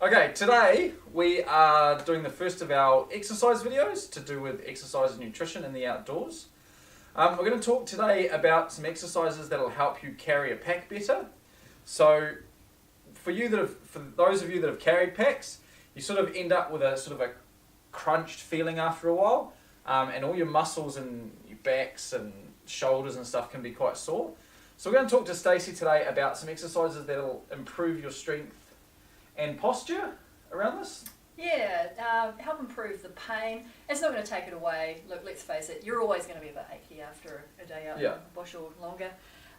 Okay, today we are doing the first of our exercise videos to do with exercise and nutrition in the outdoors. We're going to talk today about some exercises that will help you carry a pack better. So, for those of you that have carried packs, you sort of end up with a sort of a crunched feeling after a while, and all your muscles and your backs and shoulders and stuff can be quite sore. So we're going to talk to Stacey today about some exercises that will improve your strength and posture around this. Yeah, help improve the pain. It's not going to take it away. Look, let's face it, you're always going to be a bit achy after a day out in the bush or longer.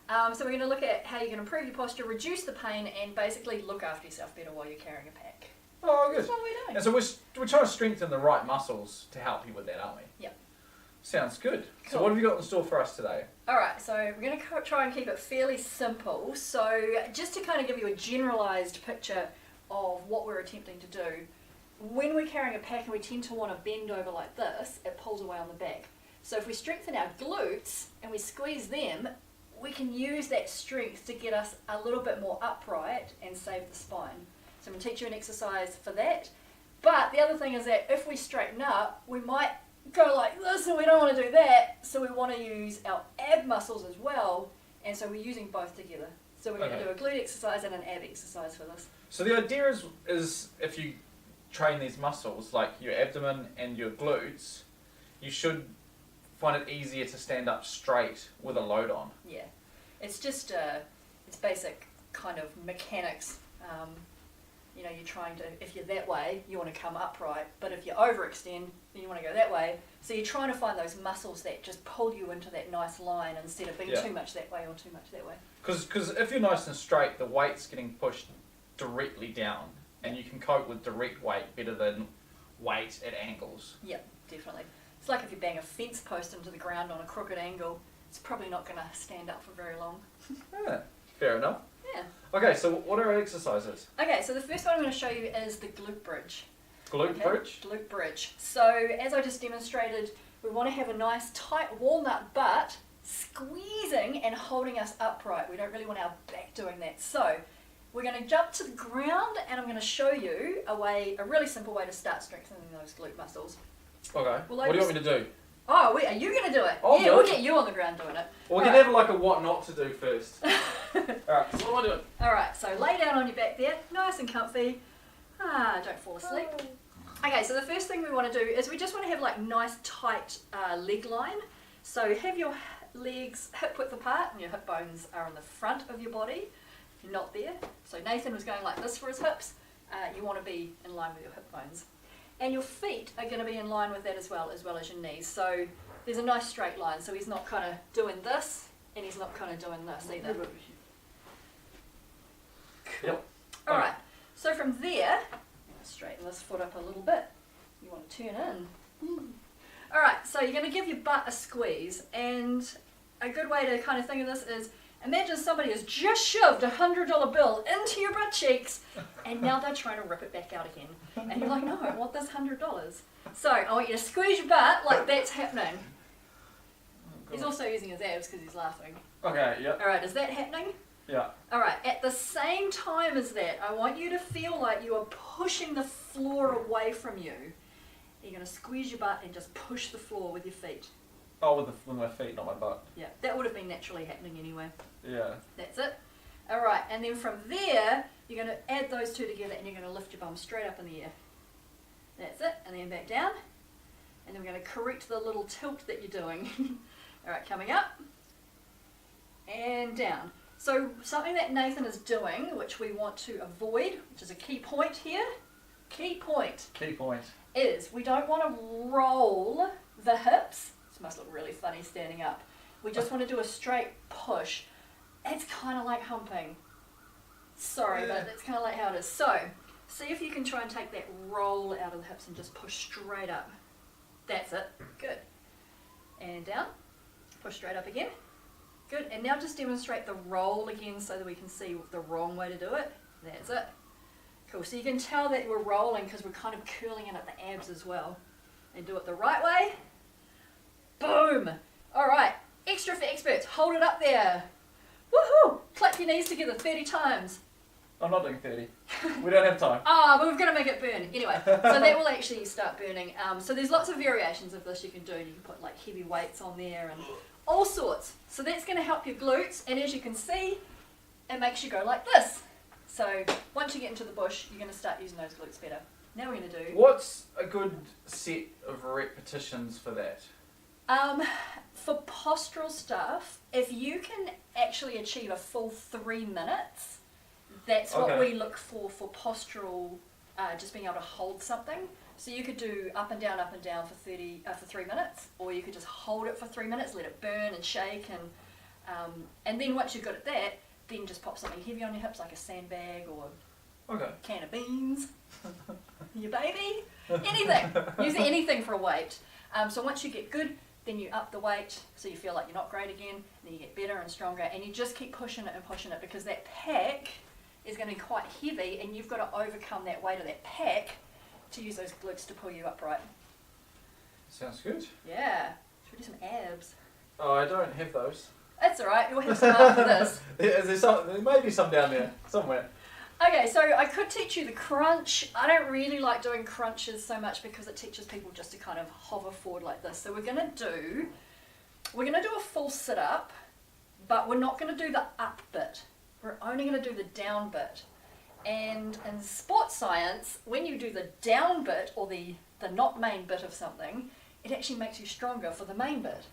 So we're going to look at how you can improve your posture, reduce the pain, and basically look after yourself better while you're carrying a pack. Oh, good. That's what we're doing. And so we're trying to strengthen the right muscles to help you with that, aren't we? Yep. Sounds good. Cool. So what have you got in store for us today? Alright, so we're going to try and keep it fairly simple. So just to kind of give you a generalised picture of what we're attempting to do, when we're carrying a pack and we tend to want to bend over like this, it pulls away on the back. So if we strengthen our glutes and we squeeze them, we can use that strength to get us a little bit more upright and save the spine. So I'm going to teach you an exercise for that. But the other thing is that if we straighten up, we might go like this and we don't want to do that. So we want to use our ab muscles as well. And so we're using both together. So we're going to do a glute exercise and an ab exercise for this. So the idea is if you train these muscles, like your abdomen and your glutes, you should find it easier to stand up straight with a load on. Yeah, it's just it's basic kind of mechanics. You know, you're trying to, if you're that way, you want to come upright, but if you overextend, then you want to go that way. So you're trying to find those muscles that just pull you into that nice line instead of being too much that way or too much that way. Because if you're nice and straight, the weight's getting pushed directly down, and you can cope with direct weight better than weight at angles. Yep, definitely. It's like if you bang a fence post into the ground on a crooked angle, it's probably not going to stand up for very long. Yeah, fair enough. Yeah. Okay, so what are our exercises? Okay, so the first one I'm going to show you is the glute bridge. Glute bridge? Glute bridge. So as I just demonstrated, we want to have a nice tight walnut butt squeezing and holding us upright. We don't really want our back doing that. So we're going to jump to the ground and I'm going to show you a really simple way to start strengthening those glute muscles. Okay. What do you want me to do? Oh, are you going to do it? Yeah, we'll get you on the ground doing it. Well, we can have like a what not to do first. Alright, so what am I doing? Alright, so lay down on your back there, nice and comfy. Don't fall asleep. Okay, so the first thing we want to do is we just want to have like nice tight leg line. So have your legs hip width apart and your hip bones are on the front of your body. You're not there. So Nathan was going like this for his hips. You want to be in line with your hip bones. And your feet are going to be in line with that as well as your knees. So there's a nice straight line. So he's not kind of doing this and he's not kind of doing this either. Cool. Yep. Alright, so from there, straighten this foot up a little bit. You want to turn in. Alright, so you're going to give your butt a squeeze, and a good way to kind of think of this is, imagine somebody has just shoved $100 bill into your butt cheeks, and now they're trying to rip it back out again. And you're like, no, I want this $100. So I want you to squeeze your butt like that's happening. He's also using his abs because he's laughing. Okay, yeah. Alright, is that happening? Yeah. Alright, at the same time as that, I want you to feel like you are pushing the floor away from you. You're going to squeeze your butt and just push the floor with your feet. Oh, with my feet, not my butt. Yeah, that would have been naturally happening anyway. Yeah. That's it. Alright, and then from there, you're going to add those two together and you're going to lift your bum straight up in the air. That's it, and then back down. And then we're going to correct the little tilt that you're doing. Alright, coming up. And down. So something that Nathan is doing, which we want to avoid, which is a key point here, key point, is we don't want to roll the hips. This must look really funny standing up. We just want to do a straight push. It's kind of like humping. Sorry, but that's kind of like how it is. So, see if you can try and take that roll out of the hips and just push straight up. That's it. Good. And down. Push straight up again. Good, and now just demonstrate the roll again so that we can see the wrong way to do it. That's it. Cool, so you can tell that we're rolling because we're kind of curling in at the abs as well. And do it the right way. Boom! Alright, extra for experts, hold it up there. Woohoo! Clap your knees together 30 times. I'm not doing 30. We don't have time. But we've got to make it burn. Anyway, so that will actually start burning. So there's lots of variations of this you can do. You can put like heavy weights on there and all sorts. So that's going to help your glutes, and as you can see, it makes you go like this. So once you get into the bush, you're going to start using those glutes better. Now we're going to do... What's a good set of repetitions for that? For postural stuff, if you can actually achieve a full 3 minutes, that's what we look for postural, just being able to hold something. So you could do up and down for 3 minutes, or you could just hold it for 3 minutes, let it burn and shake, and then once you're good at that, then just pop something heavy on your hips, like a sandbag or a can of beans, your baby, anything. Use anything for a weight. So once you get good, then you up the weight so you feel like you're not great again, then you get better and stronger, and you just keep pushing it and pushing it, because that pack is going to be quite heavy, and you've got to overcome that weight of that pack to use those glutes to pull you upright. Sounds good. Yeah. Should we do some abs? Oh, I don't have those. That's alright, we'll have some after this. There may be some down there, somewhere. Okay, so I could teach you the crunch. I don't really like doing crunches so much because it teaches people just to kind of hover forward like this. So we're gonna do a full sit-up, but we're not gonna do the up bit. We're only gonna do the down bit. And in sports science, when you do the down bit, or the not main bit of something, it actually makes you stronger for the main bit.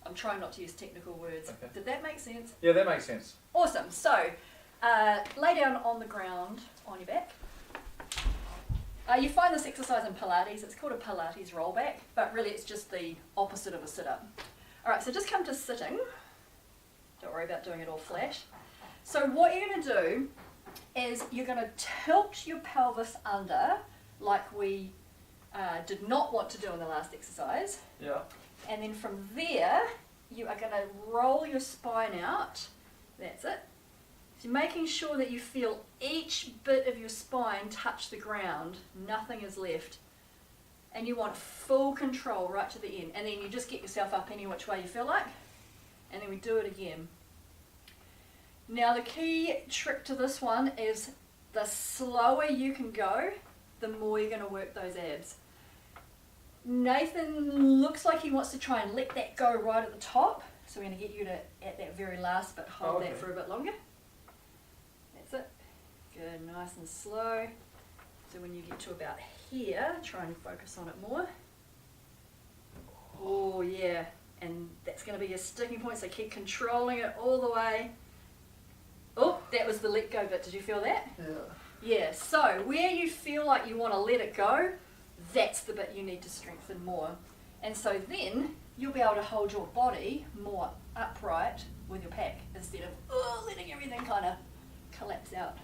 I'm trying not to use technical words. Okay. Did that make sense? Yeah, that makes sense. Awesome. So, lay down on the ground on your back. You find this exercise in Pilates. It's called a Pilates rollback, but really it's just the opposite of a sit-up. Alright, so just come to sitting. Don't worry about doing it all flat. So what you're going to do is you're going to tilt your pelvis under, like we did not want to do in the last exercise. Yeah. And then from there, you are going to roll your spine out. That's it. So making sure that you feel each bit of your spine touch the ground. Nothing is left. And you want full control right to the end. And then you just get yourself up any which way you feel like. And then we do it again. Now the key trick to this one is the slower you can go, the more you're going to work those abs. Nathan looks like he wants to try and let that go right at the top. So we're going to get you to, at that very last bit, hold that for a bit longer. That's it. Good, nice and slow. So when you get to about here, try and focus on it more. Oh yeah, and that's going to be your sticking point, so keep controlling it all the way. Oh, that was the let go bit. Did you feel that? Yeah. Yeah, so where you feel like you want to let it go, that's the bit you need to strengthen more. And so then you'll be able to hold your body more upright with your pack instead of letting everything kind of collapse out.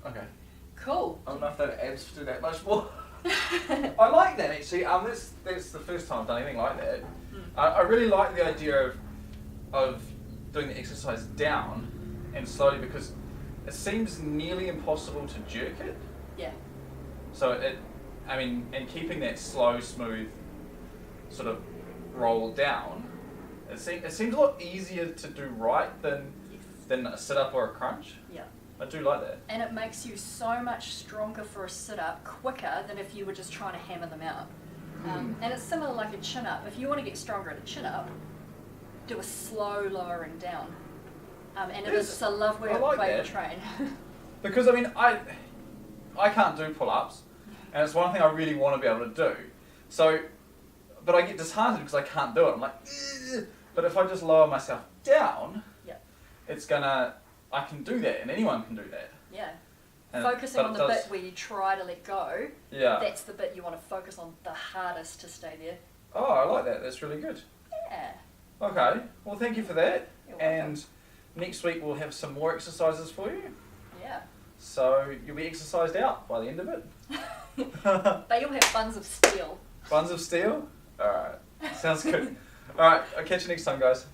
Okay. Cool. I don't know if that abs do that much more. I like that actually. That's the first time I've done anything like that. I really like the idea of doing the exercise down and slowly, because it seems nearly impossible to jerk it. Yeah. So and keeping that slow, smooth sort of roll down, it seems a lot easier to do right than a sit-up or a crunch. Yeah. I do like that. And it makes you so much stronger for a sit-up quicker than if you were just trying to hammer them out. And it's similar like a chin-up. If you want to get stronger at a chin-up, do a slow lowering down. And it's a lovely way to train. Because I can't do pull-ups, and it's one thing I really want to be able to do. So, but I get disheartened because I can't do it. I'm like, ugh. But if I just lower myself down, I can do that, and anyone can do that. Yeah. And focusing on the bit where you try to let go, that's the bit you want to focus on the hardest to stay there. Oh, I like that. That's really good. Yeah. Okay. Well, thank you for that. You're welcome. And next week we'll have some more exercises for you. Yeah. So you'll be exercised out by the end of it. But you'll have buns of steel. Buns of steel? Alright. Sounds good. Alright, I'll catch you next time, guys.